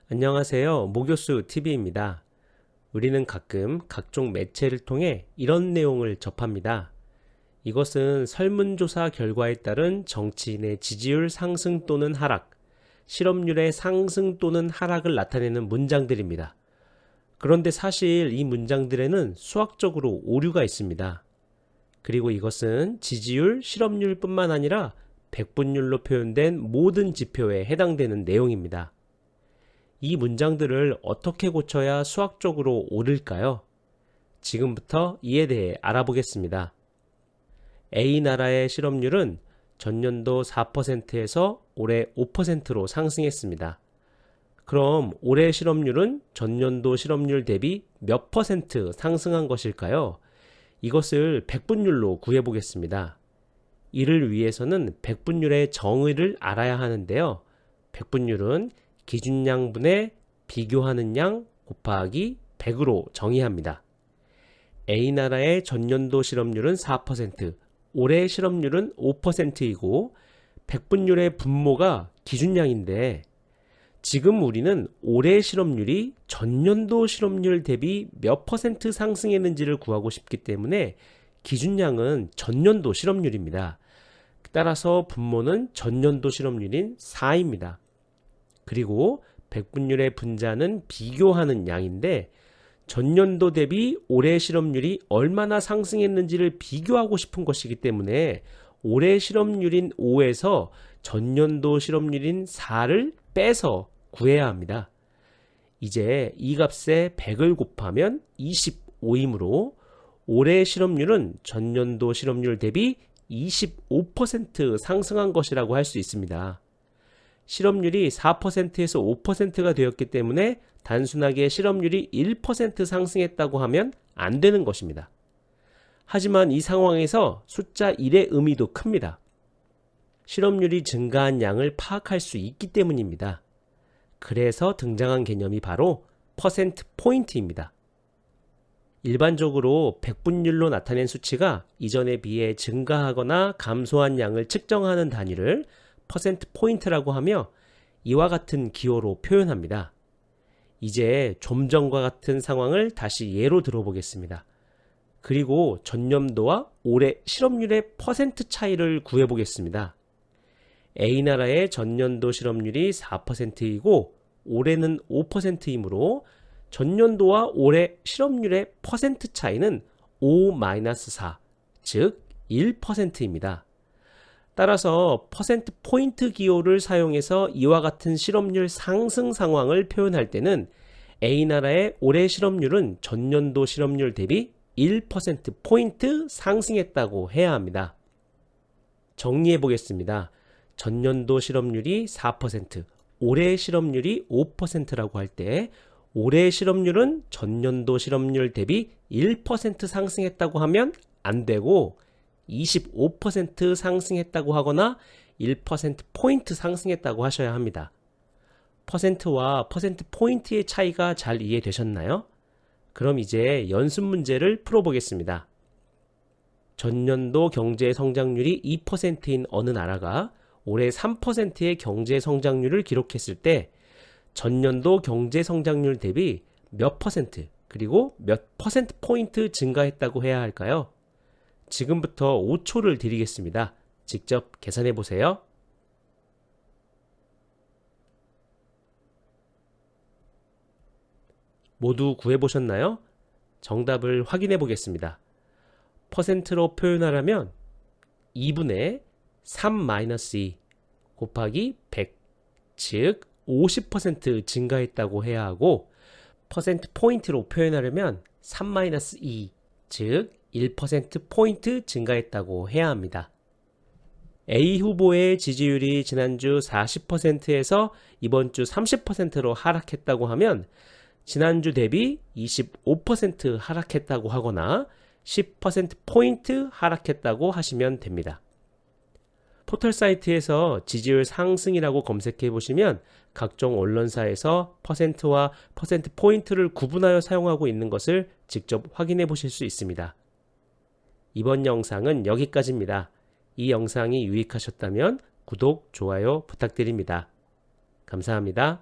안녕하세요. 모교수 TV입니다. 우리는 가끔 각종 매체를 통해 이런 내용을 접합니다. 이것은 설문조사 결과에 따른 정치인의 지지율 상승 또는 하락, 실업률의 상승 또는 하락을 나타내는 문장들입니다. 그런데 사실 이 문장들에는 수학적으로 오류가 있습니다. 그리고 이것은 지지율, 실업률뿐만 아니라 백분율로 표현된 모든 지표에 해당되는 내용입니다. 이 문장들을 어떻게 고쳐야 수학적으로 옳을까요? 지금부터 이에 대해 알아보겠습니다. A나라의 실업률은 전년도 4%에서 올해 5%로 상승했습니다. 그럼 올해 실업률은 전년도 실업률 대비 몇 퍼센트 상승한 것일까요? 이것을 백분율로 구해보겠습니다. 이를 위해서는 백분율의 정의를 알아야 하는데요. 백분율은 기준양분의 비교하는 양 곱하기 100으로 정의합니다. A나라의 전년도 실업률은 4%, 올해 실업률은 5%이고 백분율의 분모가 기준양인데 지금 우리는 올해 실업률이 전년도 실업률 대비 몇 퍼센트 상승했는지를 구하고 싶기 때문에 기준양은 전년도 실업률입니다. 따라서 분모는 전년도 실업률인 4입니다. 그리고 백분율의 분자는 비교하는 양인데 전년도 대비 올해 실업률이 얼마나 상승했는지를 비교하고 싶은 것이기 때문에 올해 실업률인 5에서 전년도 실업률인 4를 빼서 구해야 합니다. 이제 이 값에 100을 곱하면 25이므로 올해 실업률은 전년도 실업률 대비 25% 상승한 것이라고 할 수 있습니다. 실업률이 4%에서 5%가 되었기 때문에 단순하게 실업률이 1% 상승했다고 하면 안 되는 것입니다. 하지만 이 상황에서 숫자 1의 의미도 큽니다. 실업률이 증가한 양을 파악할 수 있기 때문입니다. 그래서 등장한 개념이 바로 퍼센트 포인트입니다. 일반적으로 백분율로 나타낸 수치가 이전에 비해 증가하거나 감소한 양을 측정하는 단위를 퍼센트 포인트라고 하며 이와 같은 기호로 표현합니다. 이제 좀 전과 같은 상황을 다시 예로 들어보겠습니다. 그리고 전년도와 올해 실업률의 퍼센트 차이를 구해보겠습니다. A나라의 전년도 실업률이 4%이고 올해는 5%이므로 전년도와 올해 실업률의 퍼센트 차이는 5-4, 즉 1%입니다. 따라서 퍼센트 포인트 기호를 사용해서 이와 같은 실업률 상승 상황을 표현할 때는 A나라의 올해 실업률은 전년도 실업률 대비 1% 포인트 상승했다고 해야 합니다. 정리해 보겠습니다. 전년도 실업률이 4%, 올해 실업률이 5%라고 할 때 올해 실업률은 전년도 실업률 대비 1% 상승했다고 하면 안 되고 25% 상승했다고 하거나 1%포인트 상승했다고 하셔야 합니다. 퍼센트와 퍼센트 포인트의 차이가 잘 이해되셨나요? 그럼 이제 연습 문제를 풀어보겠습니다. 전년도 경제 성장률이 2%인 어느 나라가 올해 3%의 경제 성장률을 기록했을 때 전년도 경제 성장률 대비 몇 퍼센트 그리고 몇 퍼센트 포인트 증가했다고 해야 할까요? 지금부터 5초를 드리겠습니다. 직접 계산해 보세요. 모두 구해보셨나요? 정답을 확인해 보겠습니다. 퍼센트로 표현하려면 2분의 3-2 곱하기 100, 즉 50% 증가했다고 해야 하고 퍼센트 포인트로 표현하려면 3-2, 즉 1%포인트 증가했다고 해야 합니다. A 후보의 지지율이 지난주 40%에서 이번 주 30%로 하락했다고 하면 지난주 대비 25% 하락했다고 하거나 10%포인트 하락했다고 하시면 됩니다. 포털 사이트에서 지지율 상승이라고 검색해 보시면 각종 언론사에서 퍼센트와 퍼센트 포인트를 구분하여 사용하고 있는 것을 직접 확인해 보실 수 있습니다. 이번 영상은 여기까지입니다. 이 영상이 유익하셨다면 구독, 좋아요 부탁드립니다. 감사합니다.